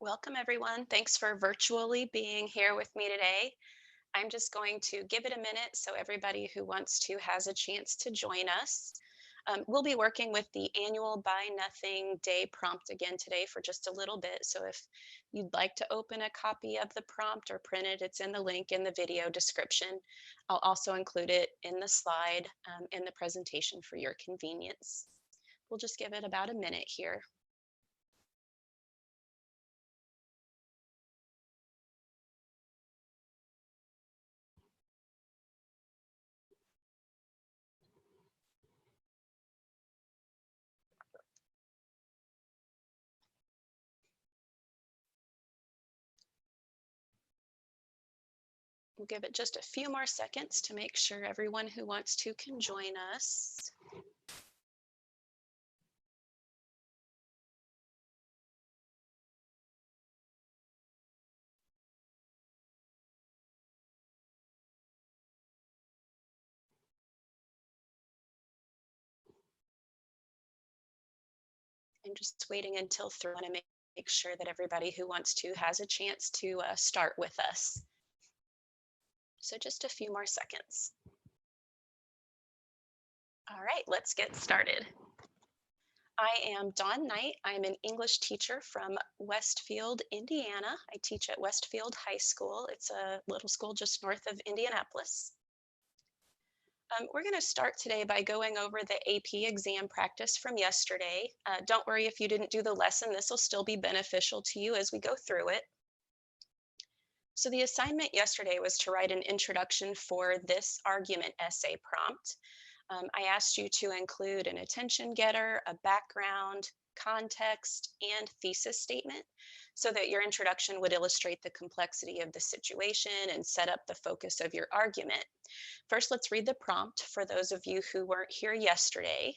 Welcome, everyone. Thanks for virtually being here with me today. I'm just going to give it a minute so everybody who wants to has a chance to join us. We'll be working with the annual Buy Nothing Day prompt again today for just a little bit. So if you'd like to open a copy of the prompt or print it, it's in the link in the video description. I'll also include it in the slide in the presentation for your convenience. We'll just give it about a minute here. We'll give it just a few more seconds to make sure everyone who wants to can join us. I'm just waiting until through to make sure that everybody who wants to has a chance to start with us. So just a few more seconds. All right, let's get started. I am Dawn Knight. I'm an English teacher from Westfield, Indiana. I teach at Westfield High School. It's a little school just north of Indianapolis. We're going to start today by going over the AP exam practice from yesterday. Don't worry if you didn't do the lesson, this will still be beneficial to you as we go through it. So the assignment yesterday was to write an introduction for this argument essay prompt. I asked you to include an attention getter, a background, context, and thesis statement so that your introduction would illustrate the complexity of the situation and set up the focus of your argument. First, let's read the prompt for those of you who weren't here yesterday.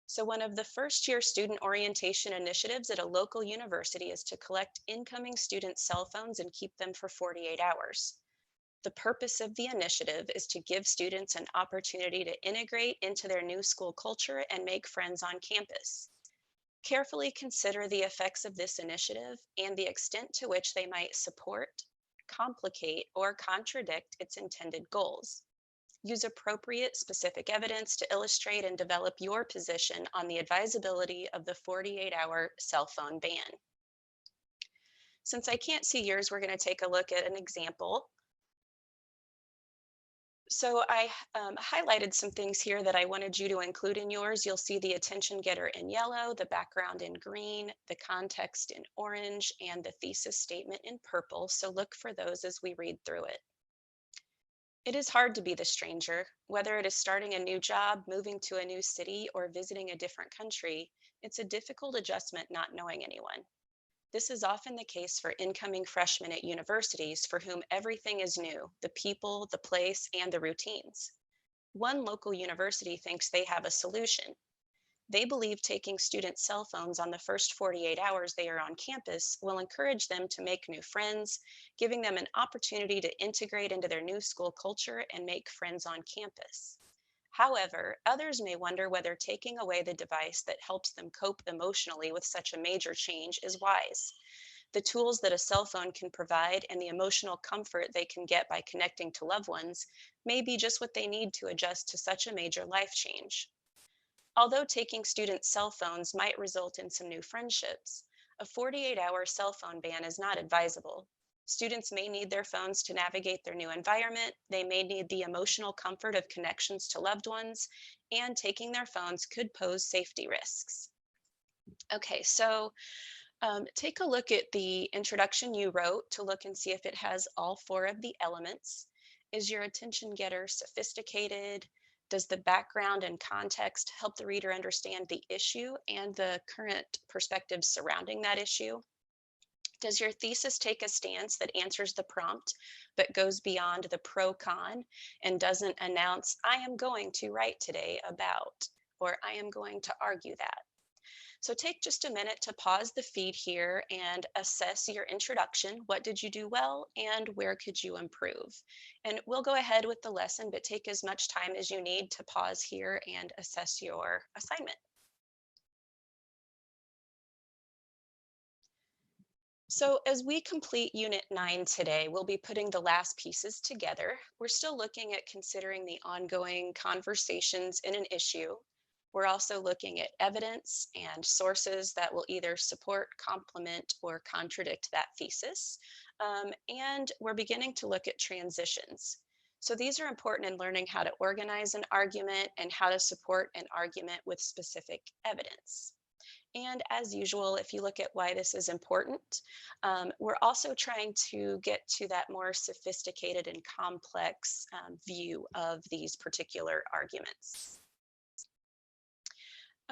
So one of the first year student orientation initiatives at a local university is to collect incoming students' cell phones and keep them for 48 hours. The purpose of the initiative is to give students an opportunity to integrate into their new school culture and make friends on campus. Carefully consider the effects of this initiative and the extent to which they might support, complicate, or contradict its intended goals. Use appropriate specific evidence to illustrate and develop your position on the advisability of the 48-hour cell phone ban. Since I can't see yours, we're going to take a look at an example. So I highlighted some things here that I wanted you to include in yours. You'll see the attention getter in yellow, the background in green, the context in orange, and the thesis statement in purple. So look for those as we read through it. It is hard to be the stranger, whether it is starting a new job, moving to a new city, or visiting a different country. It's a difficult adjustment not knowing anyone. This is often the case for incoming freshmen at universities for whom everything is new, the people, the place, and the routines. One local university thinks they have a solution. They believe taking students' cell phones on the first 48 hours they are on campus will encourage them to make new friends, giving them an opportunity to integrate into their new school culture and make friends on campus. However, others may wonder whether taking away the device that helps them cope emotionally with such a major change is wise. The tools that a cell phone can provide and the emotional comfort they can get by connecting to loved ones may be just what they need to adjust to such a major life change. Although taking students' cell phones might result in some new friendships, a 48-hour cell phone ban is not advisable. Students may need their phones to navigate their new environment, they may need the emotional comfort of connections to loved ones, and taking their phones could pose safety risks. Okay, so take a look at the introduction you wrote to look and see if it has all four of the elements. Is your attention getter sophisticated? Does the background and context help the reader understand the issue and the current perspectives surrounding that issue? Does your thesis take a stance that answers the prompt but goes beyond the pro-con and doesn't announce, I am going to write today about, or I am going to argue that? So take just a minute to pause the feed here and assess your introduction. What did you do well and where could you improve? And we'll go ahead with the lesson, but take as much time as you need to pause here and assess your assignment. So, as we complete Unit 9 today, we'll be putting the last pieces together. We're still looking at considering the ongoing conversations in an issue. We're also looking at evidence and sources that will either support, complement, or contradict that thesis. And we're beginning to look at transitions. So, these are important in learning how to organize an argument and how to support an argument with specific evidence. And as usual, if you look at why this is important, we're also trying to get to that more sophisticated and complex view of these particular arguments.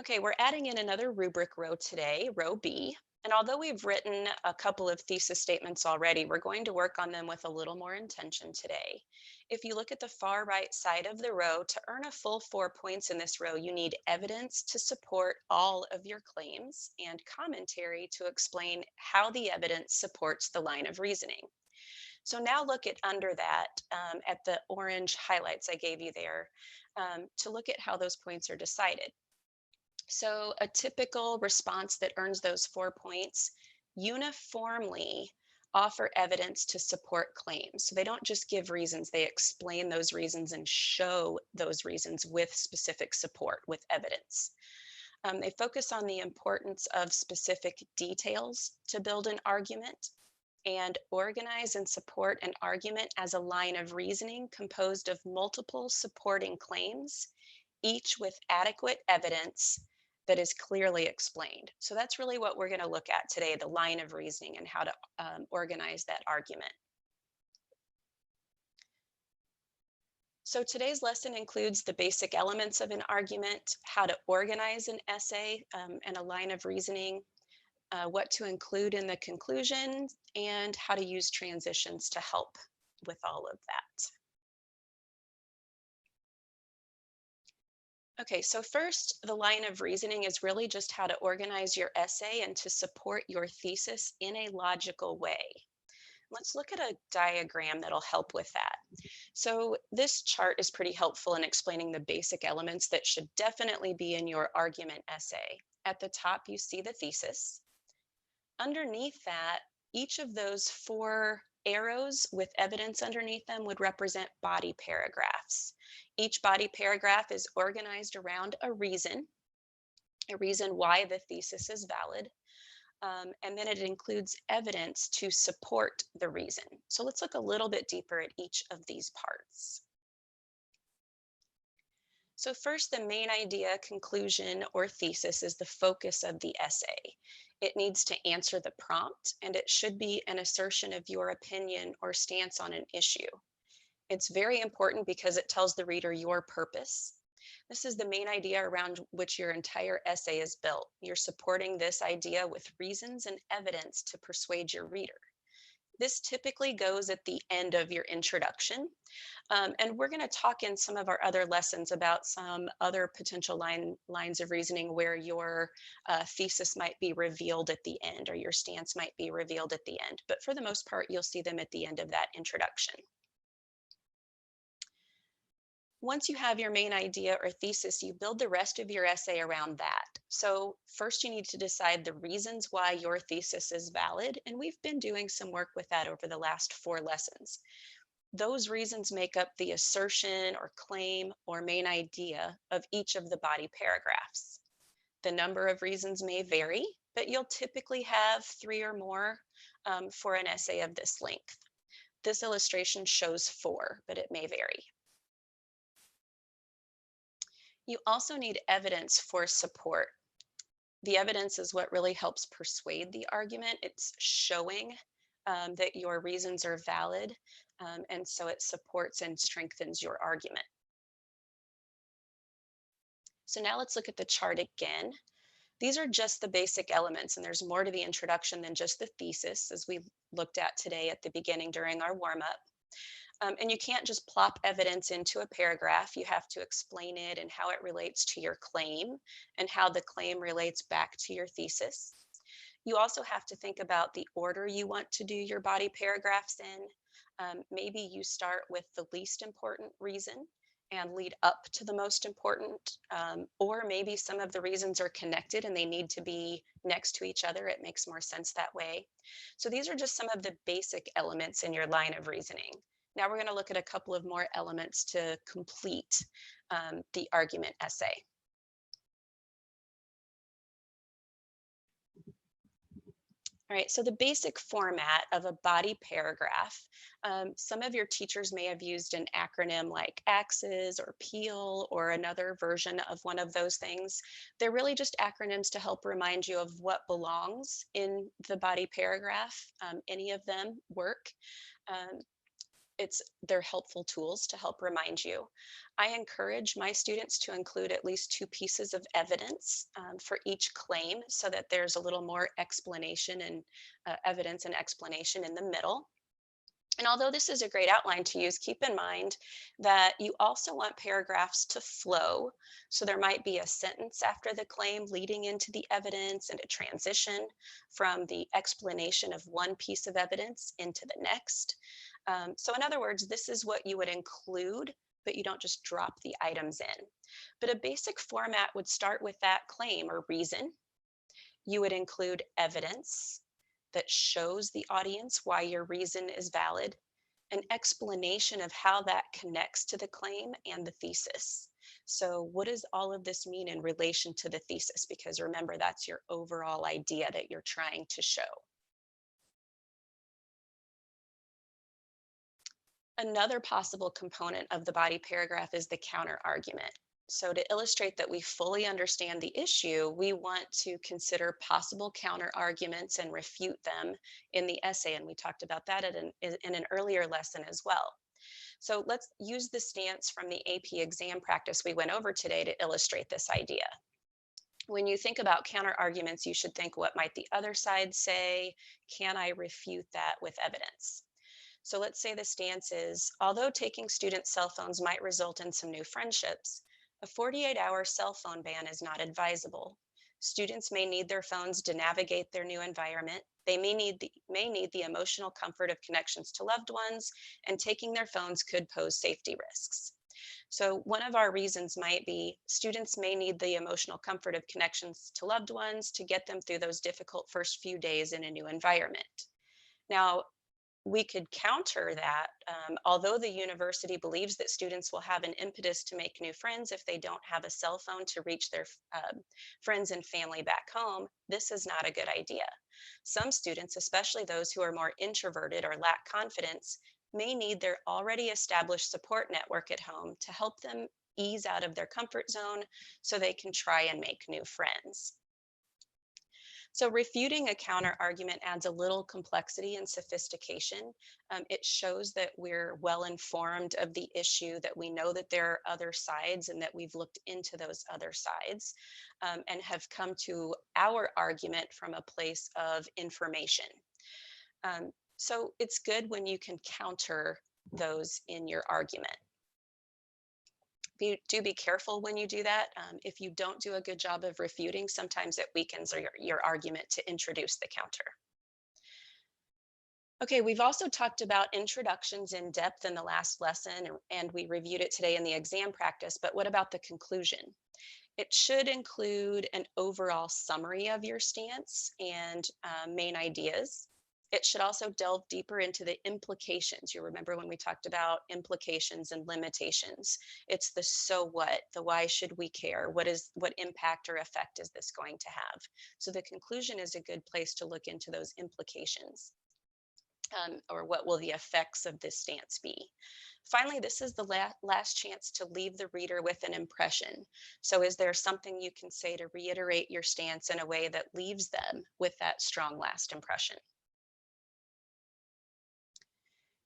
Okay, we're adding in another rubric row today, row B. And although we've written a couple of thesis statements already, we're going to work on them with a little more intention today. If you look at the far right side of the row, to earn a full 4 points in this row, you need evidence to support all of your claims and commentary to explain how the evidence supports the line of reasoning. So now look at under that, at the orange highlights I gave you there, to look at how those points are decided. So a typical response that earns those 4 points uniformly offer evidence to support claims. So they don't just give reasons, they explain those reasons and show those reasons with specific support, with evidence. They focus on the importance of specific details to build an argument and organize and support an argument as a line of reasoning composed of multiple supporting claims, each with adequate evidence that is clearly explained. So that's really what we're going to look at today, the line of reasoning and how to organize that argument. So today's lesson includes the basic elements of an argument, how to organize an essay and a line of reasoning, what to include in the conclusion, and how to use transitions to help with all of that. Okay, so first, the line of reasoning is really just how to organize your essay and to support your thesis in a logical way. Let's look at a diagram that'll help with that. So this chart is pretty helpful in explaining the basic elements that should definitely be in your argument essay. At the top, you see the thesis. Underneath that, each of those four arrows with evidence underneath them would represent body paragraphs. Each body paragraph is organized around a reason why the thesis is valid. And then it includes evidence to support the reason. So let's look a little bit deeper at each of these parts. So first, the main idea, conclusion, or thesis is the focus of the essay. It needs to answer the prompt, and it should be an assertion of your opinion or stance on an issue. It's very important because it tells the reader your purpose. This is the main idea around which your entire essay is built. You're supporting this idea with reasons and evidence to persuade your reader. This typically goes at the end of your introduction. And we're going to talk in some of our other lessons about some other potential lines of reasoning where your thesis might be revealed at the end or your stance might be revealed at the end. But for the most part, you'll see them at the end of that introduction. Once you have your main idea or thesis, you build the rest of your essay around that. So first you need to decide the reasons why your thesis is valid, and we've been doing some work with that over the last 4 lessons. Those reasons make up the assertion or claim or main idea of each of the body paragraphs. The number of reasons may vary, but you'll typically have 3 or more for an essay of this length. This illustration shows 4, but it may vary. You also need evidence for support. The evidence is what really helps persuade the argument. It's showing that your reasons are valid, and so it supports and strengthens your argument. So now let's look at the chart again. These are just the basic elements, and there's more to the introduction than just the thesis, as we looked at today at the beginning during our warm-up. And you can't just plop evidence into a paragraph. You have to explain it and how it relates to your claim and how the claim relates back to your thesis. You also have to think about the order you want to do your body paragraphs in. Maybe you start with the least important reason and lead up to the most important, or maybe some of the reasons are connected and they need to be next to each other. It makes more sense that way. So these are just some of the basic elements in your line of reasoning. Now we're going to look at a couple of more elements to complete the argument essay. All right, so the basic format of a body paragraph, some of your teachers may have used an acronym like AXES or PEAL or another version of one of those things. They're really just acronyms to help remind you of what belongs in the body paragraph. Any of them work. Um, they're helpful tools to help remind you. I encourage my students to include at least two pieces of evidence for each claim so that there's a little more explanation and evidence and explanation in the middle. And although this is a great outline to use, keep in mind that you also want paragraphs to flow. So there might be a sentence after the claim leading into the evidence and a transition from the explanation of one piece of evidence into the next. So in other words, this is what you would include, but you don't just drop the items in. But a basic format would start with that claim or reason. You would include evidence that shows the audience why your reason is valid, an explanation of how that connects to the claim and the thesis. So what does all of this mean in relation to the thesis? Because remember, that's your overall idea that you're trying to show. Another possible component of the body paragraph is the counter argument. So to illustrate that we fully understand the issue, we want to consider possible counter arguments and refute them in the essay. And we talked about that in an earlier lesson as well. So let's use the stance from the AP exam practice we went over today to illustrate this idea. When you think about counter arguments, you should think, what might the other side say? Can I refute that with evidence? So let's say the stance is, although taking students' cell phones might result in some new friendships, a 48-hour cell phone ban is not advisable. Students may need their phones to navigate their new environment. They may need the emotional comfort of connections to loved ones, and taking their phones could pose safety risks. So one of our reasons might be students may need the emotional comfort of connections to loved ones to get them through those difficult first few days in a new environment. Now, we could counter that. Although the university believes that students will have an impetus to make new friends if they don't have a cell phone to reach their friends and family back home, this is not a good idea. Some students, especially those who are more introverted or lack confidence, may need their already established support network at home to help them ease out of their comfort zone so they can try and make new friends. So refuting a counter argument adds a little complexity and sophistication. It shows that we're well informed of the issue, that we know that there are other sides and that we've looked into those other sides and have come to our argument from a place of information. So it's good when you can counter those in your argument. Do be careful when you do that. If you don't do a good job of refuting, sometimes it weakens your argument to introduce the counter. Okay, we've also talked about introductions in depth in the last lesson, and we reviewed it today in the exam practice, but what about the conclusion? It should include an overall summary of your stance and main ideas. It should also delve deeper into the implications. You remember when we talked about implications and limitations. It's the so what, the why should we care? What impact or effect is this going to have? So the conclusion is a good place to look into those implications. Or what will the effects of this stance be? Finally, this is the last chance to leave the reader with an impression. So is there something you can say to reiterate your stance in a way that leaves them with that strong last impression?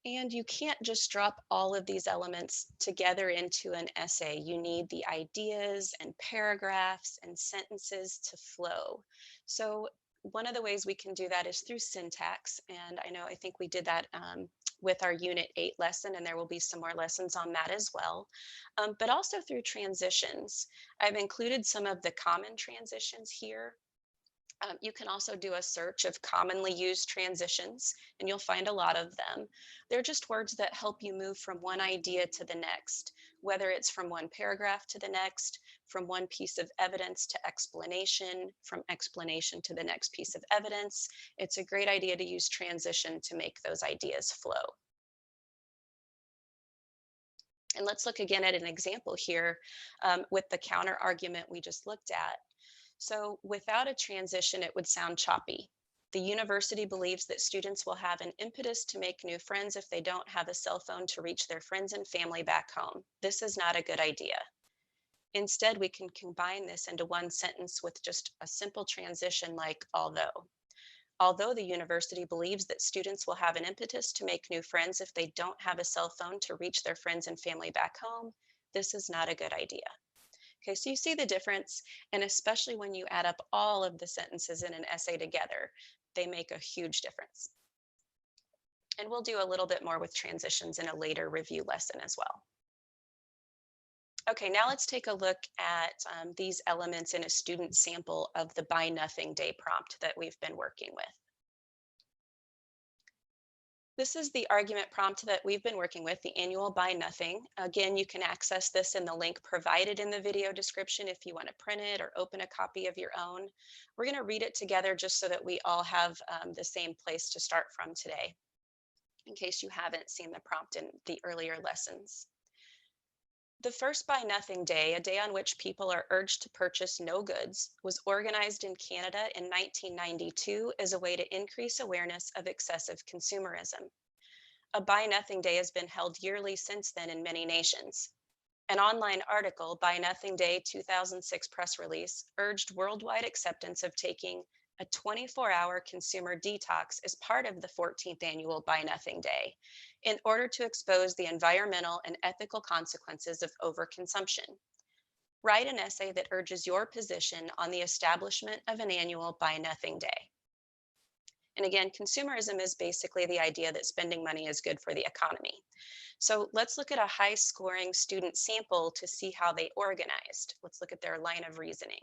And you can't just drop all of these elements together into an essay. You need the ideas and paragraphs and sentences to flow. So one of the ways we can do that is through syntax. And I think we did that with our Unit 8 lesson, and there will be some more lessons on that as well. But also through transitions. I've included some of the common transitions here. You can also do a search of commonly used transitions, and you'll find a lot of them. They're just words that help you move from one idea to the next, whether it's from one paragraph to the next, from one piece of evidence to explanation, from explanation to the next piece of evidence. It's a great idea to use transition to make those ideas flow. And let's look again at an example here with the counter argument we just looked at. So without a transition, it would sound choppy. The university believes that students will have an impetus to make new friends if they don't have a cell phone to reach their friends and family back home. This is not a good idea. Instead, we can combine this into one sentence with just a simple transition like although. Although the university believes that students will have an impetus to make new friends if they don't have a cell phone to reach their friends and family back home, this is not a good idea. Okay, so you see the difference, and especially when you add up all of the sentences in an essay together, they make a huge difference. And we'll do a little bit more with transitions in a later review lesson as well. Okay, now let's take a look at these elements in a student sample of the Buy Nothing Day prompt that we've been working with. This is the argument prompt that we've been working with, the annual Buy Nothing. Again, you can access this in the link provided in the video description if you want to print it or open a copy of your own. We're going to read it together just so that we all have the same place to start from today, in case you haven't seen the prompt in the earlier lessons. The first Buy Nothing Day, a day on which people are urged to purchase no goods, was organized in Canada in 1992 as a way to increase awareness of excessive consumerism. A Buy Nothing Day has been held yearly since then in many nations. An online article, Buy Nothing Day 2006 press release, urged worldwide acceptance of taking a 24-hour consumer detox as part of the 14th annual Buy Nothing Day in order to expose the environmental and ethical consequences of overconsumption. Write an essay that urges your position on the establishment of an annual Buy Nothing Day. And again, consumerism is basically the idea that spending money is good for the economy. So let's look at a high scoring student sample to see how they organized. Let's look at their line of reasoning.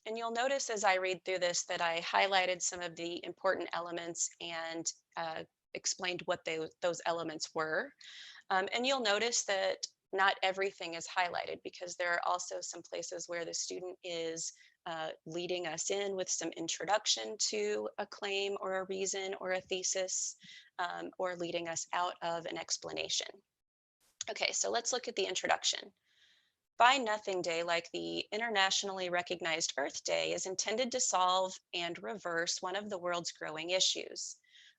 And you'll notice as I read through this that I highlighted some of the important elements and explained what those elements were. And you'll notice that not everything is highlighted because there are also some places where the student is leading us in with some introduction to a claim or a reason or a thesis, or leading us out of an explanation. Okay, so let's look at the introduction. Buy Nothing Day, like the internationally recognized Earth Day, is intended to solve and reverse one of the world's growing issues.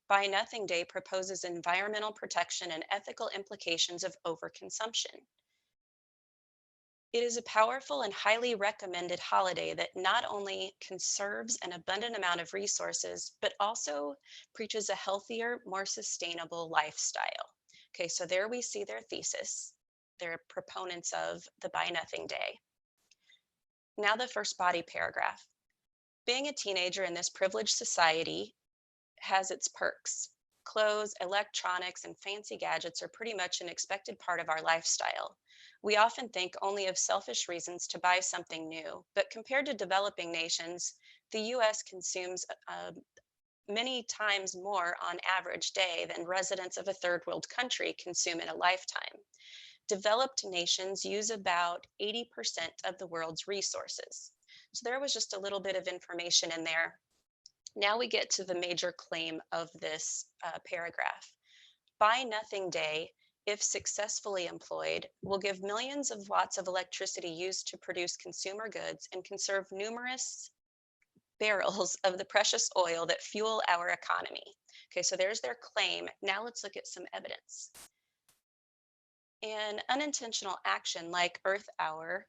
Buy Nothing Day proposes environmental protection and ethical implications of overconsumption. It is a powerful and highly recommended holiday that not only conserves an abundant amount of resources, but also preaches a healthier, more sustainable lifestyle. Okay, so there we see their thesis. They're proponents of the Buy Nothing Day. Now the first body paragraph. Being a teenager in this privileged society has its perks. Clothes, electronics, and fancy gadgets are pretty much an expected part of our lifestyle. We often think only of selfish reasons to buy something new, but compared to developing nations, the US consumes many times more on average day than residents of a third world country consume in a lifetime. Developed nations use about 80% of the world's resources. So there was just a little bit of information in there. Now we get to the major claim of this paragraph. Buy Nothing Day, if successfully employed, will give millions of watts of electricity used to produce consumer goods and conserve numerous barrels of the precious oil that fuel our economy. Okay, so there's their claim. Now let's look at some evidence. An unintentional action like Earth Hour,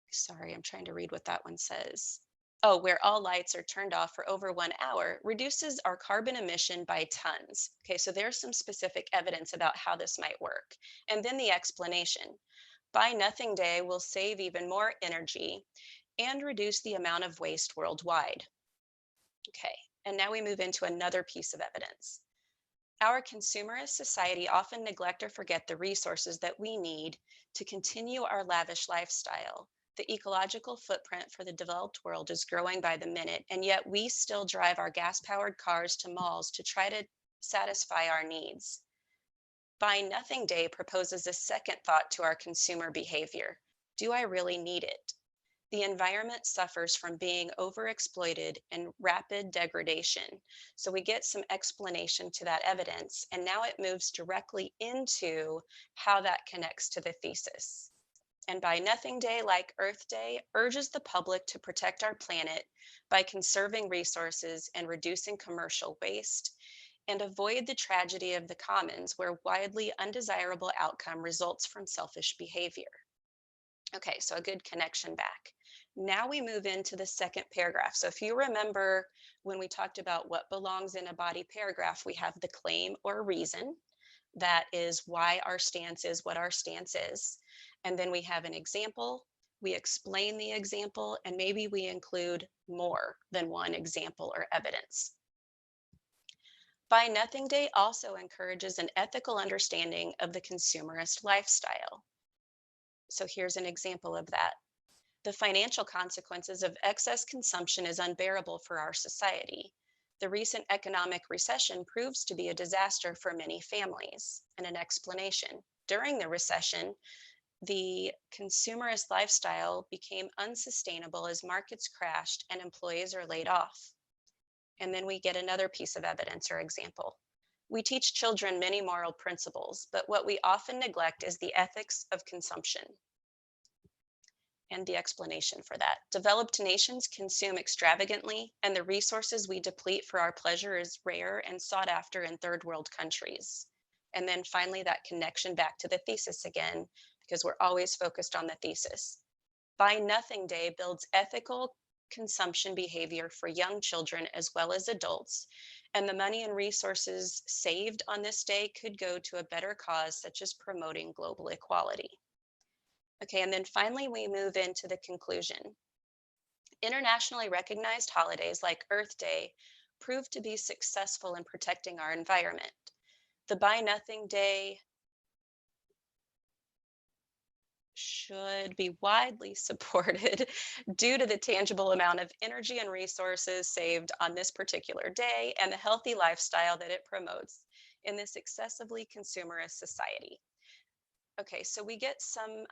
sorry, I'm trying to read what that one says. Oh, where all lights are turned off for over 1 hour, reduces our carbon emission by tons. Okay, so there's some specific evidence about how this might work. And then the explanation. Buy Nothing Day will save even more energy and reduce the amount of waste worldwide. Okay, and now we move into another piece of evidence. Our consumerist society often neglect or forget the resources that we need to continue our lavish lifestyle. The ecological footprint for the developed world is growing by the minute, and yet we still drive our gas-powered cars to malls to try to satisfy our needs. Buy Nothing Day proposes a second thought to our consumer behavior. Do I really need it? The environment suffers from being overexploited and rapid degradation. So we get some explanation to that evidence, and now it moves directly into how that connects to the thesis. And Buy Nothing Day, like Earth Day, urges the public to protect our planet by conserving resources and reducing commercial waste, and avoid the tragedy of the commons where widely undesirable outcome results from selfish behavior. Okay, so a good connection back. Now we move into the second paragraph. So if you remember when we talked about what belongs in a body paragraph, we have the claim or reason. That is why our stance is what our stance is. And then we have an example. We explain the example, and maybe we include more than one example or evidence. Buy Nothing Day also encourages an ethical understanding of the consumerist lifestyle. So here's an example of that. The financial consequences of excess consumption is unbearable for our society. The recent economic recession proves to be a disaster for many families. And an explanation. During the recession, the consumerist lifestyle became unsustainable as markets crashed and employees are laid off. And then we get another piece of evidence or example. We teach children many moral principles, but what we often neglect is the ethics of consumption. And the explanation for that. Developed nations consume extravagantly, and the resources we deplete for our pleasure is rare and sought after in third world countries. And then finally, that connection back to the thesis again, because we're always focused on the thesis. Buy Nothing Day builds ethical consumption behavior for young children as well as adults, and the money and resources saved on this day could go to a better cause, such as promoting global equality. Okay, and then finally, we move into the conclusion. Internationally recognized holidays like Earth Day prove to be successful in protecting our environment. The Buy Nothing Day should be widely supported due to the tangible amount of energy and resources saved on this particular day and the healthy lifestyle that it promotes in this excessively consumerist society. Okay, so we get some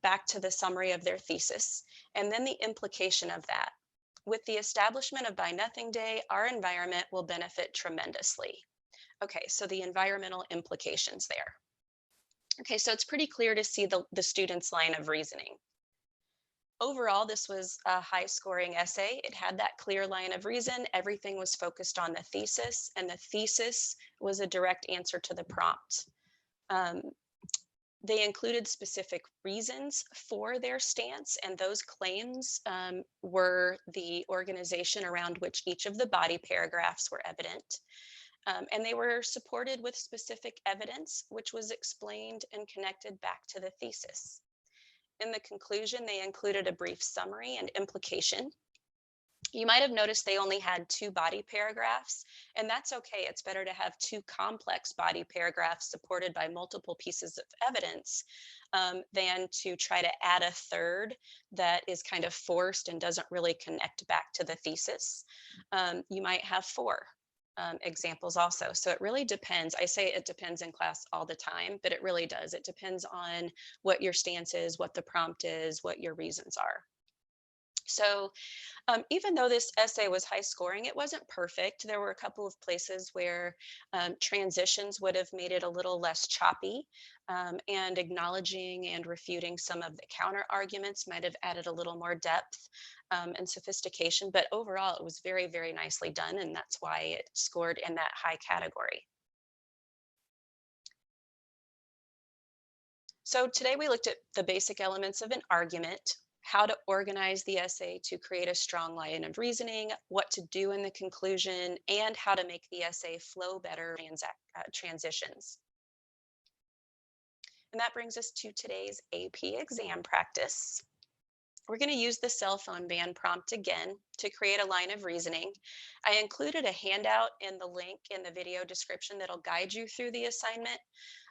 back to the summary of their thesis, and then the implication of that. With the establishment of Buy Nothing Day, our environment will benefit tremendously. Okay, so the environmental implications there. Okay, so it's pretty clear to see the student's line of reasoning. Overall, this was a high scoring essay. It had that clear line of reason. Everything was focused on the thesis, and the thesis was a direct answer to the prompt. They included specific reasons for their stance, and those claims were the organization around which each of the body paragraphs were evident. And they were supported with specific evidence, which was explained and connected back to the thesis. In the conclusion, they included a brief summary and implication. You might have noticed they only had 2 body paragraphs, and that's okay. It's better to have 2 complex body paragraphs supported by multiple pieces of evidence than to try to add a third that is kind of forced and doesn't really connect back to the thesis. You might have 4 examples also. So it really depends. I say it depends in class all the time, but it really does. It depends on what your stance is, what the prompt is, what your reasons are. So even though this essay was high scoring, it wasn't perfect. There were a couple of places where transitions would have made it a little less choppy, and acknowledging and refuting some of the counter arguments might have added a little more depth and sophistication. But overall, it was very, very nicely done, and that's why it scored in that high category. So today we looked at the basic elements of an argument, how to organize the essay to create a strong line of reasoning, what to do in the conclusion, and how to make the essay flow better transitions. And that brings us to today's AP exam practice. We're going to use the cell phone ban prompt again to create a line of reasoning. I included a handout in the link in the video description that'll guide you through the assignment.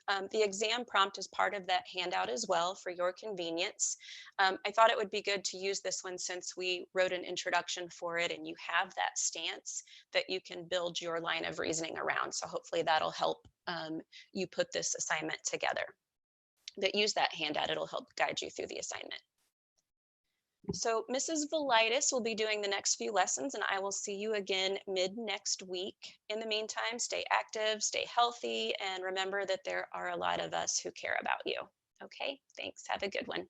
The exam prompt is part of that handout as well for your convenience. I thought it would be good to use this one since we wrote an introduction for it and you have that stance that you can build your line of reasoning around. So hopefully that'll help you put this assignment together. But use that handout, it'll help guide you through the assignment. So Mrs. Velitis will be doing the next few lessons, and I will see you again mid next week. In the meantime, stay active, stay healthy, and remember that there are a lot of us who care about you. Okay, thanks. Have a good one.